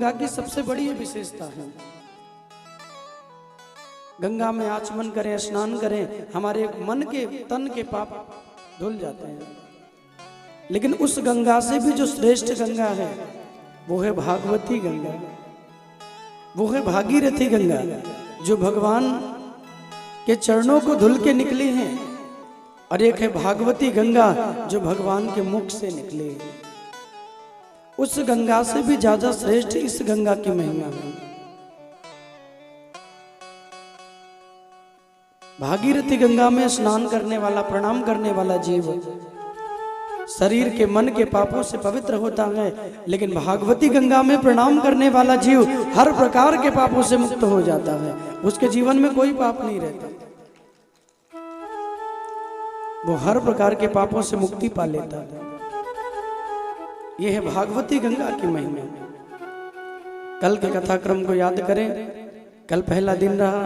गंगा की सबसे बड़ी विशेषता है, गंगा में आचमन करें, स्नान करें, हमारे मन के तन के पाप धुल जाते हैं। लेकिन उस गंगा से भी जो श्रेष्ठ गंगा है वो है भागवती गंगा, वो है भागीरथी गंगा, जो भगवान के चरणों को धुल के निकली हैं। और एक है भागवती गंगा जो भगवान के मुख से निकली है। उस गंगा से भी ज्यादा श्रेष्ठ इस गंगा की महिमा है। भागीरथी गंगा में स्नान करने वाला, प्रणाम करने वाला जीव शरीर के मन के पापों से पवित्र होता है, लेकिन भागवती गंगा में प्रणाम करने वाला जीव हर प्रकार के पापों से मुक्त हो जाता है। उसके जीवन में कोई पाप नहीं रहता, वो हर प्रकार के पापों से मुक्ति पा लेता है। यह है भागवती गंगा की महिमा। कल के कथाक्रम को याद करें, कल पहला दिन रहा,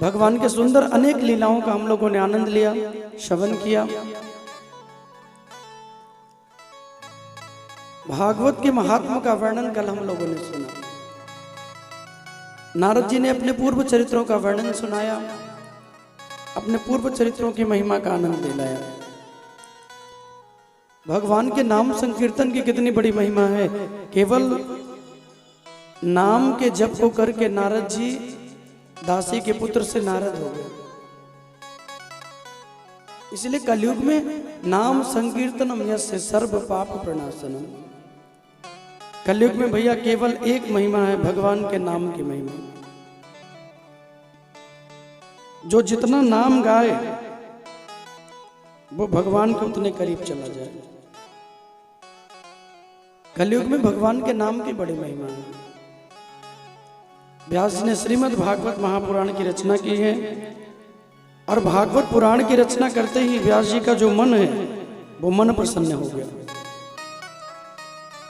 भगवान के सुंदर अनेक लीलाओं का हम लोगों ने आनंद लिया, श्रवण किया। भागवत के महात्मा का वर्णन कल हम लोगों ने सुना। नारद जी ने अपने पूर्व चरित्रों का वर्णन सुनाया, अपने पूर्व चरित्रों की महिमा का आनंद दिलाया। भगवान के नाम संकीर्तन की कितनी बड़ी महिमा है। केवल नाम के जप को करके नारद जी दासी के पुत्र से नारद हो गए। इसलिए कलयुग में नाम संकीर्तनम यस्य सर्व पाप प्रणाशनम। कलयुग में भैया केवल एक महिमा है, भगवान के नाम की महिमा। जो जितना नाम गाए वो भगवान के उतने करीब चला जाए। कलयुग में भगवान के नाम की बड़ी महिमा है। व्यास जी ने श्रीमद् भागवत महापुराण की रचना की है, और भागवत पुराण की रचना करते ही व्यास जी का जो मन है वो मन प्रसन्न हो गया।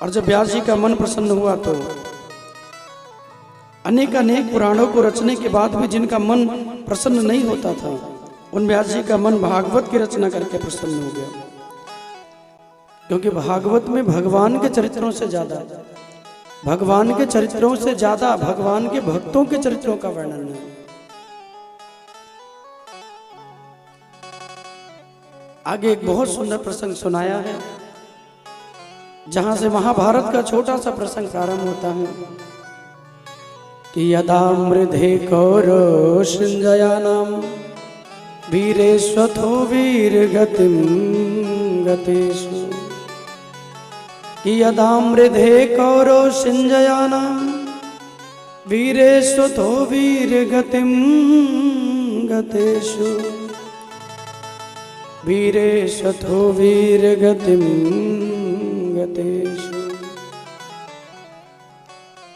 और जब व्यास जी का मन प्रसन्न हुआ तो अनेक पुराणों को रचने के बाद भी जिनका मन प्रसन्न नहीं होता था, उन व्यास जी का मन भागवत की रचना करके प्रसन्न हो गया। क्योंकि भागवत में भगवान के चरित्रों से ज्यादा, भगवान के चरित्रों से ज्यादा भगवान के भक्तों के चरित्रों का वर्णन है। आगे एक बहुत सुंदर प्रसंग सुनाया है, जहां से महाभारत का छोटा सा प्रसंग प्रारंभ होता है कि यदा मृधे कौरव संजयानाम वीरेश्वथो वीर गतिम गतेषु। कि यदा मृधे कौरव संजयानाम वीरेश्वथो वीर गतिम गतेषु। वीरेश्वथो वीर गतिम गतेषु।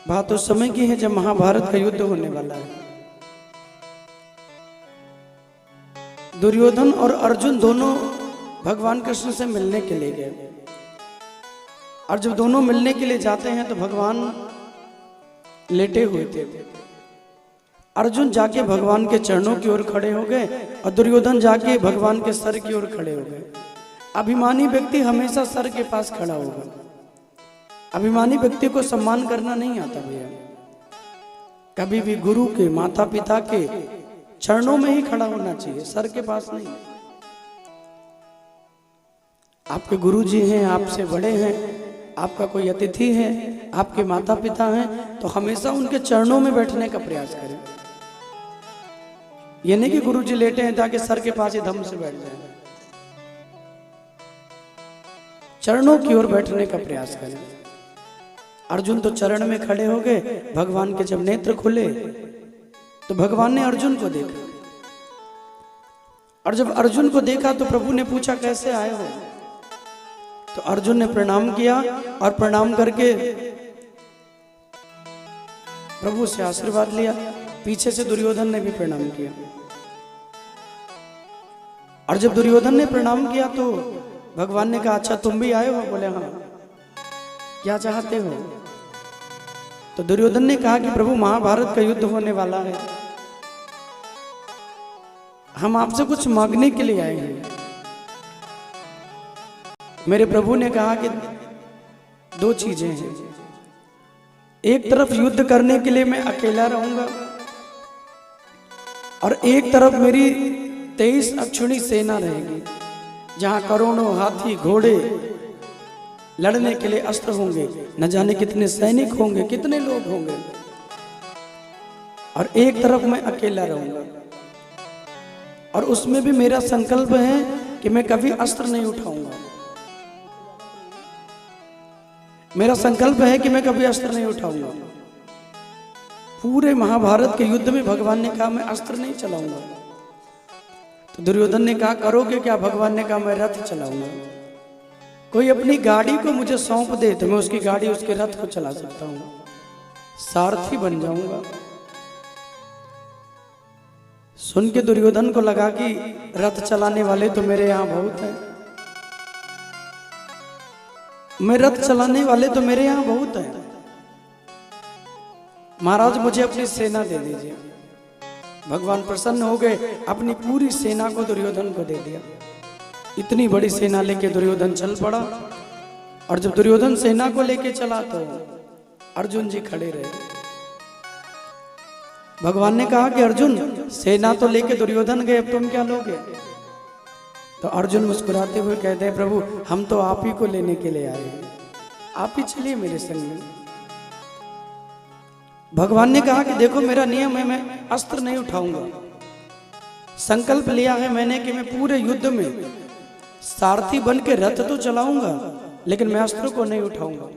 बात उस समय की है जब महाभारत का युद्ध होने वाला है। दुर्योधन और अर्जुन दोनों भगवान कृष्ण से मिलने के लिए गए, और जब दोनों मिलने के लिए जाते हैं तो भगवान लेटे हुए थे। अर्जुन जाके भगवान के चरणों की ओर खड़े हो गए, और दुर्योधन जाके भगवान के सर की ओर खड़े हो गए। अभिमानी व्यक्ति हमेशा सर के पास खड़ा होगा। अभिमानी व्यक्ति को सम्मान करना नहीं आता भैया। कभी भी गुरु के, माता पिता के चरणों में ही खड़ा होना चाहिए, सर के पास नहीं। आपके गुरु जी हैं, आपसे बड़े हैं, आपका कोई अतिथि है, आपके माता पिता हैं, तो हमेशा उनके चरणों में बैठने का प्रयास करें। ये नहीं कि गुरु जी लेटे हैं ताकि सर के पास ही धम से बैठ जाए। चरणों की ओर बैठने का प्रयास करें। अर्जुन तो चरण में खड़े हो गए। भगवान के जब नेत्र खुले तो भगवान ने अर्जुन को देखा, और जब अर्जुन को देखा तो प्रभु ने पूछा कैसे आए हो। तो अर्जुन ने प्रणाम किया, और प्रणाम करके प्रभु से आशीर्वाद लिया। पीछे से दुर्योधन ने भी प्रणाम किया, और जब दुर्योधन ने प्रणाम किया तो भगवान ने कहा अच्छा तुम भी आए हो। बोले हाँ, क्या चाहते हो। तो दुर्योधन ने कहा कि प्रभु महाभारत का युद्ध होने वाला है, हम आपसे कुछ मांगने के लिए आए हैं। मेरे प्रभु ने कहा कि दो चीजें हैं, एक तरफ युद्ध करने के लिए मैं अकेला रहूंगा और एक तरफ मेरी 23 अक्षुणी सेना रहेगी, जहां करोड़ों हाथी घोड़े लड़ने के लिए अस्त्र होंगे, न जाने कितने सैनिक होंगे, कितने लोग होंगे, और एक तरफ मैं अकेला रहूंगा। और उसमें भी मेरा संकल्प है कि मैं कभी अस्त्र नहीं उठाऊंगा। मेरा संकल्प है कि मैं कभी अस्त्र नहीं उठाऊंगा। पूरे महाभारत के युद्ध में भगवान ने कहा मैं अस्त्र नहीं चलाऊंगा। तो दुर्योधन ने कहा करोगे क्या? भगवान ने कहा मैं रथ चलाऊंगा। कोई अपनी गाड़ी को मुझे सौंप दे तो मैं उसकी गाड़ी, उसके रथ को चला सकता हूं, सारथी बन जाऊंगा। सुन के दुर्योधन को लगा कि रथ चलाने वाले तो मेरे यहां बहुत हैं, मैं रथ चलाने वाले तो मेरे यहां बहुत हैं, महाराज मुझे अपनी सेना दे दीजिए। भगवान प्रसन्न हो गए, अपनी पूरी सेना को दुर्योधन को दे दिया। इतनी बड़ी सेना लेके दुर्योधन चल पड़ा। और जब दुर्योधन सेना को लेके चला तो अर्जुन जी खड़े रहे। भगवान ने कहा कि अर्जुन सेना तो लेके दुर्योधन गए, अब तुम क्या लोगे? तो अर्जुन मुस्कुराते हुए कहते हैं प्रभु हम तो आप ही को लेने के लिए आए हैं, आप ही चलिए मेरे संग में। भगवान ने कहा कि देखो मेरा नियम है, मैं अस्त्र नहीं उठाऊंगा। संकल्प लिया है मैंने कि मैं पूरे युद्ध में सारथी बन के रथ तो चलाऊंगा, लेकिन मैं अस्त्र को नहीं उठाऊंगा।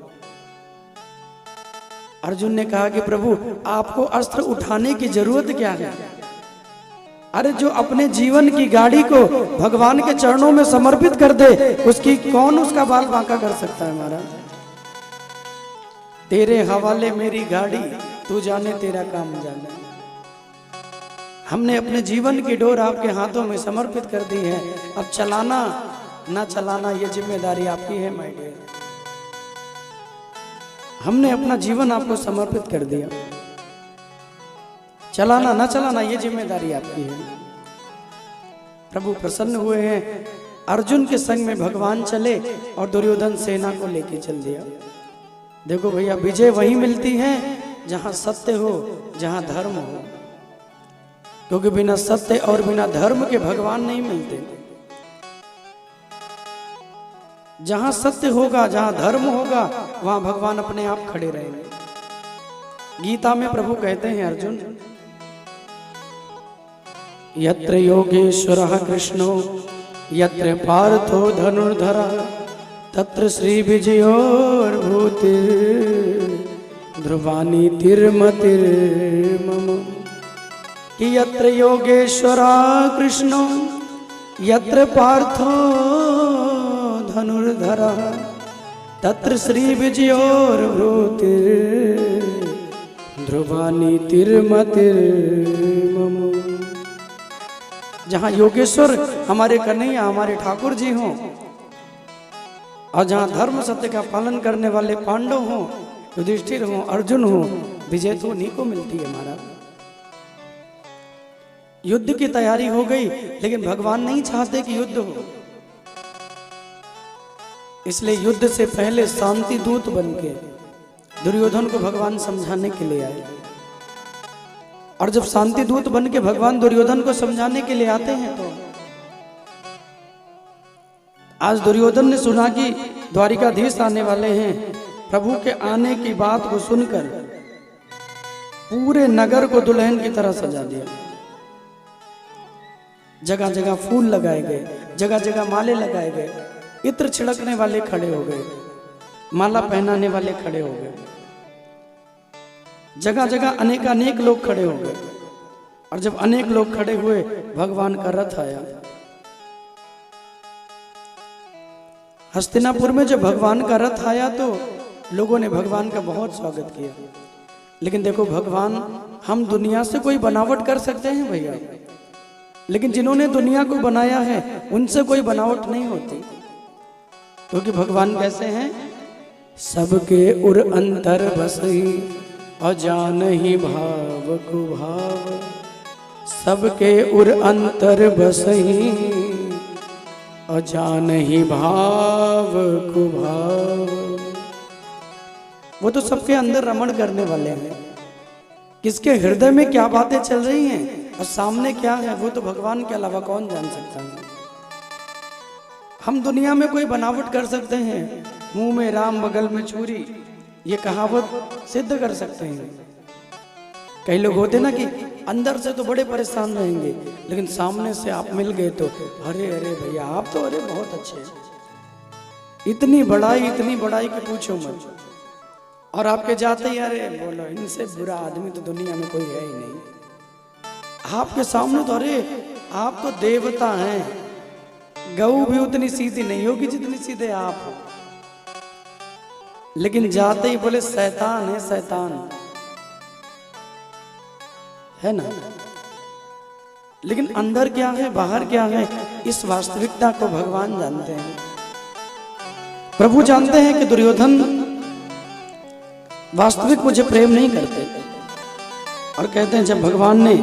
अर्जुन ने कहा कि प्रभु आपको अस्त्र उठाने की जरूरत क्या है? अरे जो अपने जीवन की गाड़ी को भगवान के चरणों में समर्पित कर दे, उसकी कौन उसका बाल बांका कर सकता है? महाराज तेरे हवाले मेरी गाड़ी, तू जाने तेरा काम जाने। हमने अपने जीवन की डोर आपके हाथों में समर्पित कर दी है, अब चलाना ना चलाना ये जिम्मेदारी आपकी है माय डियर। हमने अपना जीवन आपको समर्पित कर दिया, चलाना ना चलाना ये जिम्मेदारी आपकी है। प्रभु प्रसन्न हुए हैं, अर्जुन के संग में भगवान चले और दुर्योधन सेना को लेके चल दिया। देखो भैया विजय वहीं मिलती है जहां सत्य हो, जहां धर्म हो, क्योंकि बिना सत्य और बिना धर्म के भगवान नहीं मिलते। जहां सत्य होगा, जहां धर्म होगा, वहां भगवान अपने आप खड़े रहेंगे। गीता में प्रभु कहते हैं अर्जुन यत्र योगेश्वरः कृष्णो यत्र पार्थो धनुर्धरः तत्र श्री विजयोर्भूति ध्रुवानी तिर्मतिर्मम। कि यत्र योगेश्वरः कृष्णो यत्र पार्थो धनुर्धरः तत्र श्री विजयोर्भूति ध्रुवानी तिर्मतिर्मम। जहाँ योगेश्वर हमारे कन्हैया हमारे ठाकुर जी हों और जहाँ धर्म सत्य का पालन करने वाले पांडव हों, युधिष्ठिर हों, अर्जुन हों, विजय तो उन्हीं को मिलती है। महाराज युद्ध की तैयारी हो गई, लेकिन भगवान नहीं चाहते कि युद्ध हो, इसलिए युद्ध से पहले शांति दूत बनके दुर्योधन को भगवान समझाने के लिए आए। और जब शांति दूत बन के भगवान दुर्योधन को समझाने के लिए आते हैं तो आज दुर्योधन ने सुना कि द्वारिकाधीश आने वाले हैं। प्रभु के आने की बात को सुनकर पूरे नगर को दुल्हन की तरह सजा दिया। जगह जगह फूल लगाए गए, जगह जगह माले लगाए गए, इत्र छिड़कने वाले खड़े हो गए, माला पहनाने वाले खड़े हो गए, जगह जगह अनेकानेक लोग खड़े हो गए। और जब अनेक लोग खड़े हुए, भगवान का रथ आया। हस्तिनापुर में जब भगवान का रथ आया तो लोगों ने भगवान का बहुत स्वागत किया। लेकिन देखो भगवान, हम दुनिया से कोई बनावट कर सकते हैं भैया, लेकिन जिन्होंने दुनिया को बनाया है उनसे कोई बनावट नहीं होती। क्योंकि भगवान कैसे हैं? सबके उर अंतर बसई अजान ही भाव को भाव, सबके उर अंतर बसई अजान ही भाव को भाव। वो तो सबके अंदर रमण करने वाले हैं। किसके हृदय में क्या बातें चल रही हैं और सामने क्या है, वो तो भगवान के अलावा कौन जान सकता है। हम दुनिया में कोई बनावट कर सकते हैं, मुंह में राम बगल में छुरी, ये कहावत सिद्ध कर सकते हैं। कई लोग होते ना कि अंदर से तो बड़े परेशान रहेंगे, लेकिन सामने से आप मिल गए तो अरे अरे भैया आप तो अरे बहुत अच्छे हैं, इतनी बड़ाई कि पूछो मत। और आपके जाते ही अरे बोलो इनसे बुरा आदमी तो दुनिया में कोई है ही नहीं। आपके सामने तो अरे आप तो देवता हैं, गऊ भी उतनी सीधी नहीं होगी जितनी सीधे आप हो। लेकिन जाते ही बोले शैतान है, शैतान है ना। लेकिन अंदर क्या है, बाहर क्या है, इस वास्तविकता को भगवान जानते हैं। प्रभु जानते हैं कि दुर्योधन वास्तविक मुझे प्रेम नहीं करते, और कहते हैं जब भगवान ने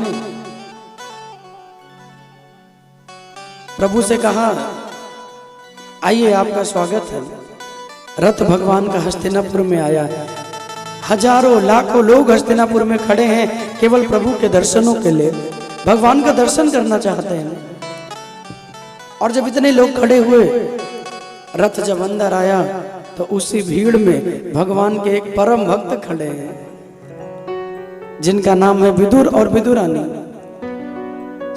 प्रभु से कहा आइए आपका स्वागत है, रथ भगवान का हस्तिनापुर में आया, हजारों लाखों लोग हस्तिनापुर में खड़े हैं केवल प्रभु के दर्शनों के लिए, भगवान का दर्शन करना चाहते हैं। और जब इतने लोग खड़े हुए, रथ जब अंदर आया तो उसी भीड़ में भगवान के एक परम भक्त खड़े हैं जिनका नाम है विदुर और विदुरानी।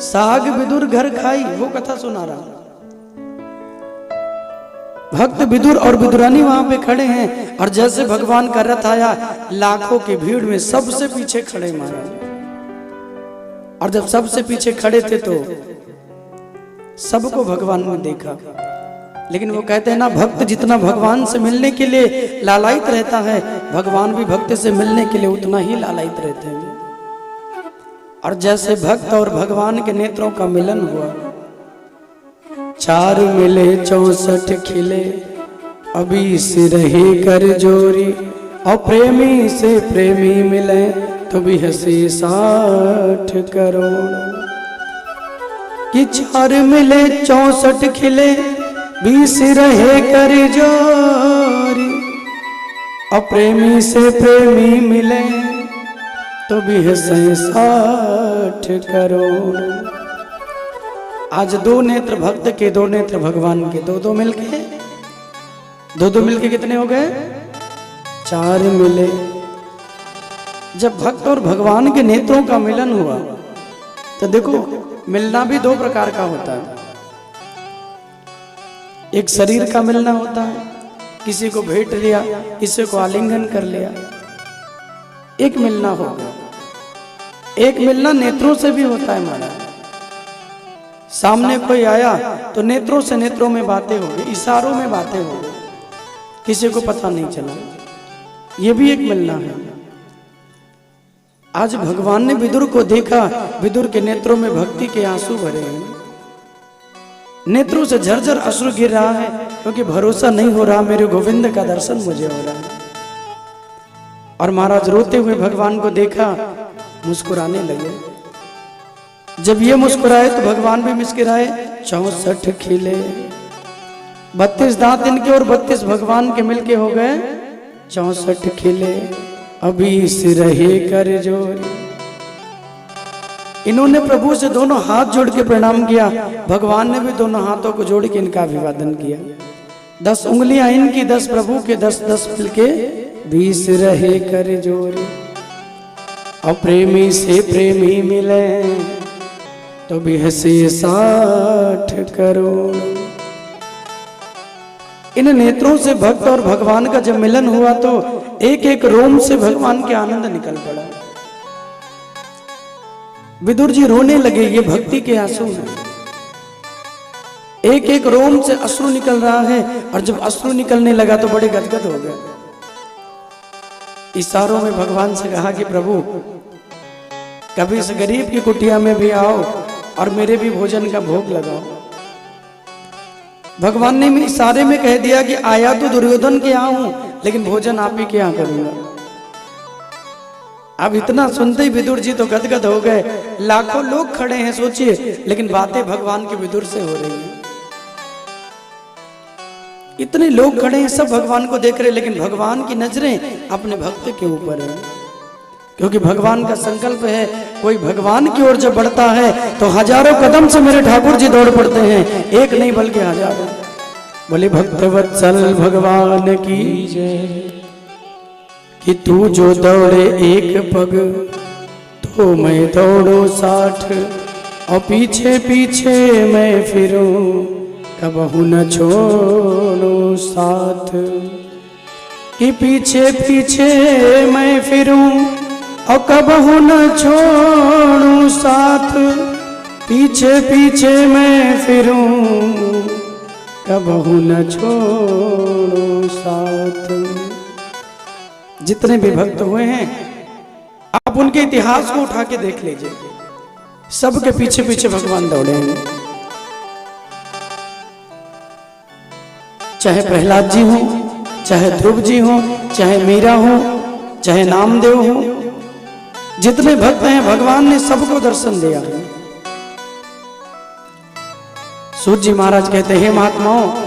साग विदुर घर खाई, वो कथा सुना रहा। भक्त विदुर और विदुरानी वहां पे खड़े हैं, और जैसे भगवान का रथ आया लाखों की भीड़ में सबसे पीछे खड़े महाराज। और जब सबसे पीछे खड़े थे तो सबको भगवान ने देखा। लेकिन वो कहते हैं ना, भक्त जितना भगवान से मिलने के लिए लालायित रहता है, भगवान भी भक्त से मिलने के लिए उतना ही लालायित रहते हैं। और जैसे भक्त और भगवान के नेत्रों का मिलन हुआ, 4 मिले 64 खिले, अभी से रहे कर जोरी, और प्रेमी से प्रेमी मिले तो भी हंसी 60 करोड़। कि 4 मिले 64 खिले, 20 रहे कर जोरी, और प्रेमी से प्रेमी मिले तो भी हंसे 60 करोड़। आज 2 नेत्र भक्त के, 2 नेत्र भगवान के, 2-2 मिलके कितने हो गए? 4 मिले। जब भक्त और भगवान के नेत्रों का मिलन हुआ तो देखो, मिलना भी 2 प्रकार का होता है। एक शरीर का मिलना होता है, किसी को भेंट लिया, किसी को आलिंगन कर लिया, एक मिलना होगा। एक मिलना नेत्रों से भी होता है महाराज। सामने कोई आया तो नेत्रों से नेत्रों में बातें हो गई, इशारों में बातें हो गई, किसी को पता नहीं चला, ये भी एक मिलना है। आज भगवान ने विदुर को देखा, विदुर के नेत्रों में भक्ति के आंसू भरे हैं, नेत्रों से झरझर अश्रु गिर रहा है, क्योंकि भरोसा नहीं हो रहा मेरे गोविंद का दर्शन मुझे हो रहा है। और महाराज रोते हुए भगवान को देखा, मुस्कुराने लगे। जब ये मुस्कुराए तो भगवान भी मुस्कुराए। 64 खिले, 32 दांत इनके और 32 भगवान के मिलके हो गए 64 खिले, अभी से रहे कर जोरी। इन्होंने प्रभु से दोनों हाथ जोड़ के प्रणाम किया, भगवान ने भी दोनों हाथों को जोड़ के इनका अभिवादन किया। 10 उंगलियां इनकी, 10 प्रभु के, 10-10 मिलके 20 रहे कर जोरी। और प्रेमी से प्रेमी मिले तो भी हंसी 60 करोड़। इन नेत्रों से भक्त और भगवान का जब मिलन हुआ तो एक एक रोम से भगवान के आनंद निकल पड़ा। विदुर जी रोने लगे, ये भक्ति के आंसू हैं। एक एक रोम से अश्रु निकल रहा है, और जब अश्रु निकलने लगा तो बड़े गदगद हो गए। इशारों में भगवान से कहा कि प्रभु कभी इस गरीब की कुटिया में भी आओ और मेरे भी भोजन का भोग लगाओ। भगवान ने इशारे में कह दिया कि आया तो दुर्योधन के यहाँ हूं, लेकिन भोजन आप ही के यहाँ करूंगा। अब इतना सुनते ही विदुर जी तो गदगद हो गए। लाखों लोग खड़े हैं सोचिए, लेकिन बातें भगवान के विदुर से हो रही हैं। इतने लोग खड़े हैं, सब भगवान को देख रहे हैं, लेकिन भगवान की नजरें अपने भक्त के ऊपर है। क्योंकि भगवान का संकल्प है, कोई भगवान की ओर जब बढ़ता है तो हजारों कदम से मेरे ठाकुर जी दौड़ पड़ते हैं, एक नहीं बल्कि हजारों। बोले भक्तवत्सल भगवान की जय, कि तू जो दौड़े एक पग तो मैं दौड़ो 60, और पीछे पीछे मैं फिरूं कबहू न छोड़ो साथ। कि पीछे पीछे मैं फिरूं और कबहू न छोड़ूं साथ, पीछे पीछे मैं फिरूं कबहू न छोड़ूं साथ। जितने भी भक्त हुए हैं आप उनके इतिहास को उठा के देख लीजिए, सबके पीछे पीछे भगवान दौड़े हैं। चाहे प्रहलाद जी हो, चाहे ध्रुव जी हो, चाहे मीरा हो, चाहे नामदेव हो, जितने भक्त हैं भगवान ने सबको दर्शन दिया है। सूत जी महाराज कहते हैं, महात्माओं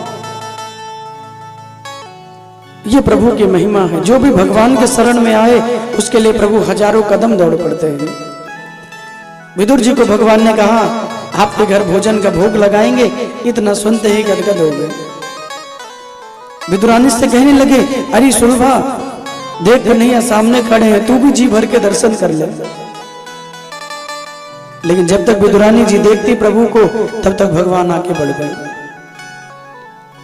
ये प्रभु की महिमा है, जो भी भगवान के शरण में आए उसके लिए प्रभु हजारों कदम दौड़ पड़ते हैं। विदुर जी को भगवान ने कहा आपके घर भोजन का भोग लगाएंगे, इतना सुनते ही गदगद हो गए। विदुरानी से कहने लगे, अरे सुलभा देख कन्हैया सामने खड़े हैं, तू भी जी भर के दर्शन कर ले। लेकिन जब तक विदुरानी जी देखती प्रभु को, तब तक भगवान आगे बढ़ गए।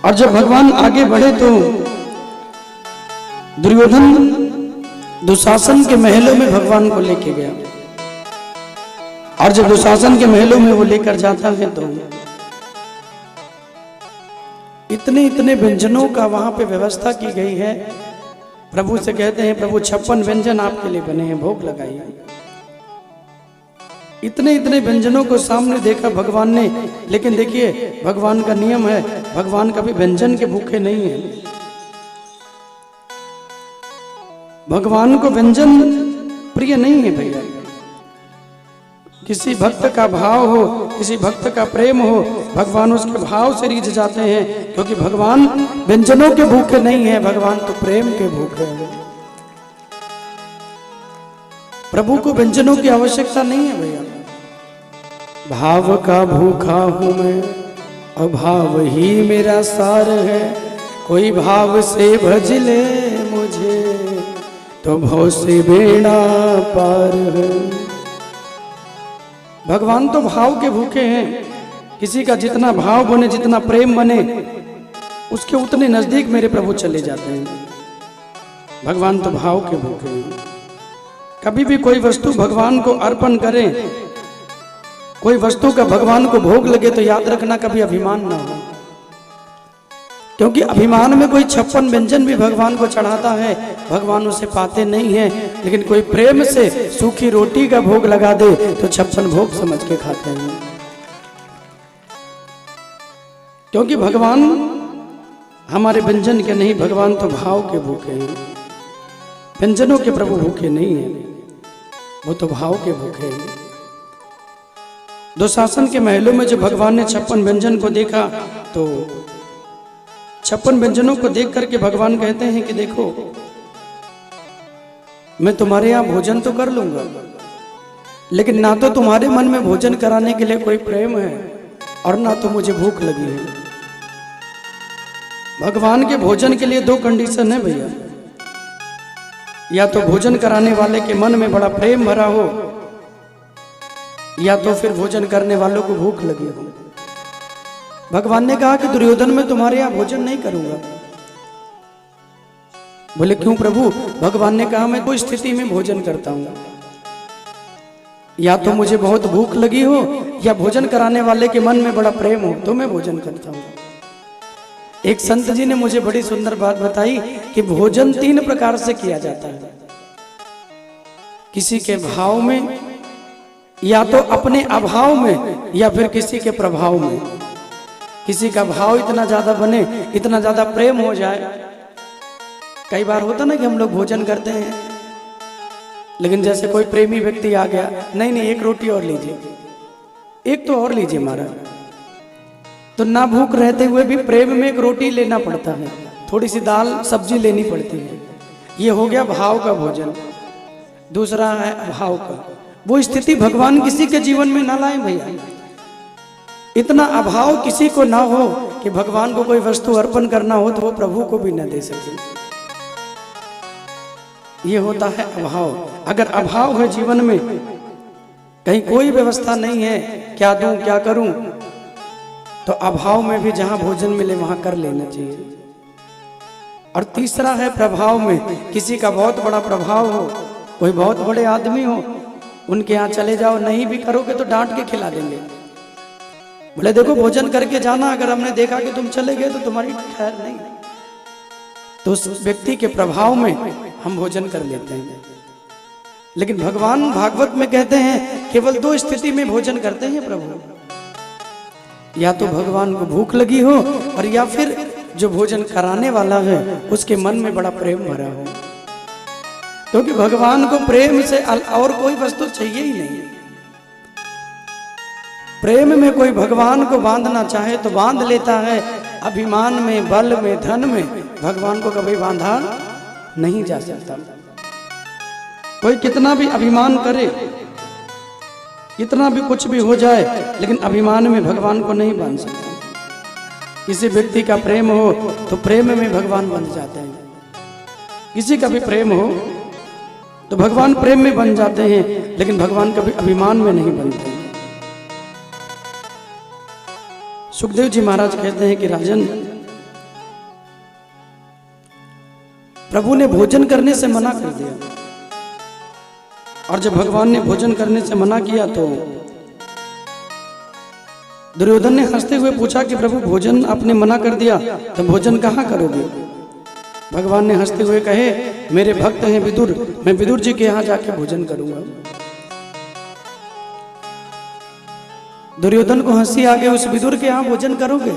और जब भगवान आगे बढ़े तो दुर्योधन दुशासन के महलों में भगवान को लेके गया। और जब दुशासन के महलों में वो लेकर जाता है तो इतने इतने व्यंजनों का वहां पे व्यवस्था की गई है। प्रभु से कहते हैं, प्रभु 56 व्यंजन आपके लिए बने हैं, भोग लगाइए। इतने इतने व्यंजनों को सामने देखा भगवान ने, लेकिन देखिए भगवान का नियम है, भगवान कभी व्यंजन के भूखे नहीं है। भगवान को व्यंजन प्रिय नहीं है भैया। किसी भक्त का भाव हो, किसी भक्त का प्रेम हो, भगवान उसके भाव से रीझ जाते हैं, क्योंकि भगवान व्यंजनों के भूखे नहीं है, भगवान तो प्रेम के भूखे हैं। प्रभु को व्यंजनों की आवश्यकता नहीं है भैया। भाव का भूखा हूं मैं और भाव ही मेरा सार है, कोई भाव से भज ले मुझे तो भव से बेड़ा पार है। भगवान तो भाव के भूखे हैं। किसी का जितना भाव बने, जितना प्रेम बने, उसके उतने नजदीक मेरे प्रभु चले जाते हैं। भगवान तो भाव के भूखे हैं। कभी भी कोई वस्तु भगवान को अर्पण करें, कोई वस्तु का भगवान को भोग लगे तो याद रखना कभी अभिमान ना हो, क्योंकि अभिमान में कोई 56 व्यंजन भी भगवान को चढ़ाता है, भगवान उसे पाते नहीं है। लेकिन कोई प्रेम से सूखी रोटी का भोग लगा दे तो 56 भोग समझ के खाते हैं, क्योंकि भगवान हमारे व्यंजन के नहीं, भगवान तो भाव के भूखे हैं। व्यंजनों के प्रभु भूखे नहीं है, वो तो भाव के भूखे हैं। दुशासन के महलों में जब भगवान ने 56 व्यंजन को देखा तो 56 व्यंजनों को देख करके भगवान कहते हैं कि देखो मैं तुम्हारे यहां भोजन तो कर लूंगा, लेकिन ना तो तुम्हारे मन में भोजन कराने के लिए कोई प्रेम है और ना तो मुझे भूख लगी है। भगवान के भोजन के लिए 2 कंडीशन है भैया, या तो भोजन कराने वाले के मन में बड़ा प्रेम भरा हो, या तो फिर भोजन करने वालों को भूख लगी हो। भगवान ने कहा कि दुर्योधन मैं तुम्हारे यहां भोजन नहीं करूंगा। बोले क्यों प्रभु? भगवान ने कहा मैं कोई स्थिति में भोजन करता हूं, या तो मुझे बहुत भूख लगी हो, या भोजन कराने वाले के मन में बड़ा प्रेम हो तो मैं भोजन करता हूं। एक संत जी ने मुझे बड़ी सुंदर बात बताई कि भोजन 3 प्रकार से किया जाता है। किसी के भाव में, या तो अपने अभाव में, या फिर किसी के प्रभाव में। किसी का भाव इतना ज्यादा बने, इतना ज्यादा प्रेम हो जाए। कई बार होता ना कि हम लोग भोजन करते हैं, लेकिन जैसे कोई प्रेमी व्यक्ति आ गया, नहीं नहीं 1 रोटी और लीजिए, 1 तो और लीजिए महाराज, तो ना भूख रहते हुए भी प्रेम में एक रोटी लेना पड़ता है, थोड़ी सी दाल सब्जी लेनी पड़ती है। ये हो गया भाव का भोजन। दूसरा है अभाव का। वो स्थिति भगवान किसी के जीवन में ना लाए भैया। इतना अभाव किसी को ना हो कि भगवान को कोई वस्तु अर्पण करना हो तो वो प्रभु को भी न दे सके। ये होता है अभाव। अगर अभाव है जीवन में, कहीं कोई व्यवस्था नहीं है, क्या दूं क्या करूं, तो अभाव में भी जहां भोजन मिले वहां कर लेना चाहिए। और तीसरा है प्रभाव में। किसी का बहुत बड़ा प्रभाव हो, कोई बहुत बड़े आदमी हो, उनके यहाँ चले जाओ, नहीं भी करोगे तो डांट के खिला देंगे। बोले देखो भोजन करके जाना, अगर हमने देखा कि तुम चले गए तो तुम्हारी खैर नहीं। तो उस व्यक्ति के प्रभाव में हम भोजन कर लेते हैं। लेकिन भगवान भागवत में कहते हैं केवल दो स्थिति में भोजन करते हैं प्रभु। या तो भगवान को भूख लगी हो, और या फिर जो भोजन कराने वाला है उसके मन में बड़ा प्रेम भरा हो। क्योंकि भगवान को प्रेम से और कोई वस्तु चाहिए ही नहीं। प्रेम में कोई भगवान को बांधना चाहे तो बांध लेता है, अभिमान में, बल में, धन में भगवान को कभी बांधा नहीं जा सकता। कोई कितना भी अभिमान करे, कितना भी कुछ भी हो जाए, लेकिन अभिमान में भगवान को नहीं बांध सकता। किसी व्यक्ति का प्रेम हो तो प्रेम में भगवान बन जाते हैं। किसी का भी प्रेम हो तो भगवान प्रेम में बन जाते हैं, लेकिन भगवान कभी अभिमान में नहीं बनते। सुखदेव जी महाराज कहते हैं कि राजन, प्रभु ने भोजन करने से मना कर दिया, और जब भगवान ने भोजन करने से मना किया तो दुर्योधन ने हंसते हुए पूछा कि प्रभु भोजन आपने मना कर दिया तो भोजन कहाँ करोगे? भगवान ने हंसते हुए कहे, मेरे भक्त हैं विदुर, मैं विदुर जी के यहाँ जाके भोजन करूंगा। दुर्योधन को हंसी आ गई, उस विदुर के यहाँ भोजन करोगे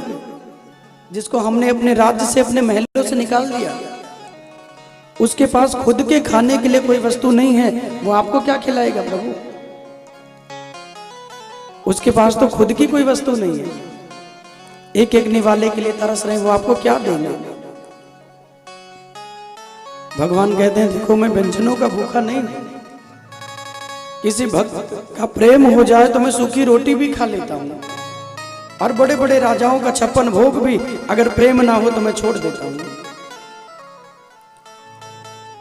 जिसको हमने अपने राज्य से, अपने महलों से निकाल दिया? उसके पास खुद के खाने के लिए कोई वस्तु नहीं है, वो आपको क्या खिलाएगा प्रभु? उसके पास तो खुद की कोई वस्तु नहीं है, एक एक निवाले के लिए तरस रहे, वो आपको क्या देंगे? भगवान कहते हैं देखो मैं व्यंजनों का भूखा नहीं हूं। किसी भक्त का प्रेम हो जाए तो मैं सूखी रोटी भी खा लेता हूं, और बड़े बड़े राजाओं का 56 भोग भी अगर प्रेम ना हो तो मैं छोड़ देता हूं।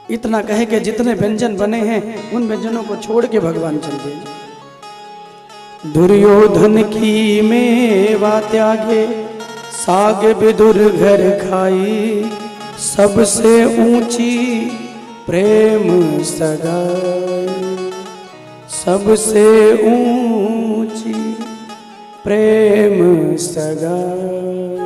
इतना कहे कि जितने व्यंजन बने हैं उन व्यंजनों को छोड़ के भगवान चल गए। दुर्योधन की मेवा त्यागे, साग विदुर घर खाई, सबसे ऊंची प्रेम सगाई, सबसे ऊंची प्रेम सगाई।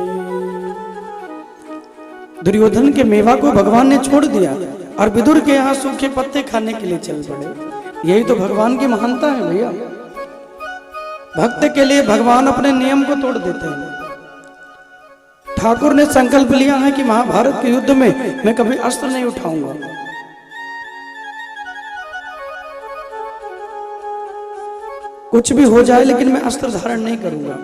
दुर्योधन के मेवा को भगवान ने छोड़ दिया और विदुर के यहाँ सूखे पत्ते खाने के लिए चल पड़े। यही तो भगवान की महानता है भैया। भक्त के लिए भगवान अपने नियम को तोड़ देते हैं। ठाकुर ने संकल्प लिया है कि महाभारत के युद्ध में मैं कभी अस्त्र नहीं उठाऊंगा। कुछ भी हो जाए लेकिन मैं अस्त्र धारण नहीं करूंगा।